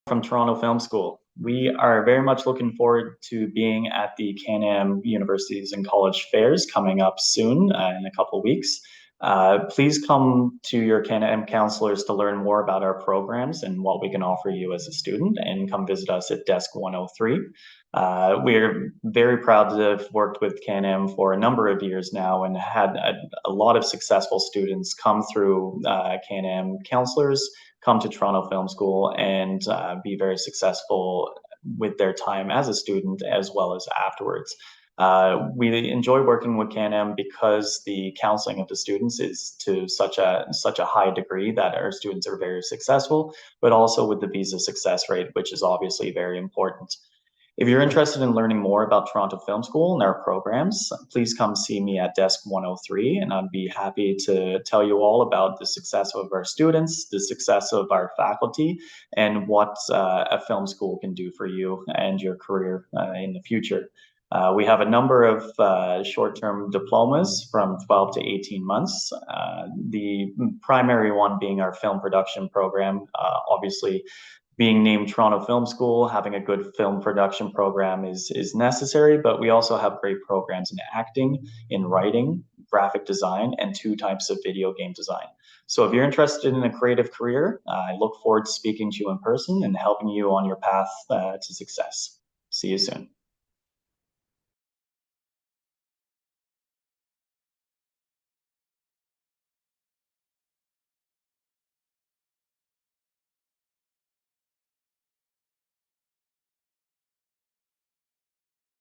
From Toronto Film School. We are very much looking forward to being at the Canam Universities and College Fairs coming up soon in a couple weeks. Please come to your Canam counselors to learn more about our programs and what we can offer you as a student, and come visit us at Desk 103. We're very proud to have worked with Canam for a number of years now and had a lot of successful students come through Canam counselors, come to Toronto Film School, and be very successful with their time as a student as well as afterwards. We enjoy working with Canam because the counseling of the students is to such a high degree that our students are very successful, but also with the visa success rate, which is obviously very important. If you're interested in learning more about Toronto Film School and our programs, please come see me at Desk 103, and I'd be happy to tell you all about the success of our students, the success of our faculty, and what a film school can do for you and your career in the future. We have a number of short-term diplomas from 12 to 18 months. The primary one being our film production program. Obviously, being named Toronto Film School, having a good film production program is necessary, but we also have great programs in acting, in writing, graphic design, and 2 types of video game design. So if you're interested in a creative career, I look forward to speaking to you in person and helping you on your path to success. See you soon.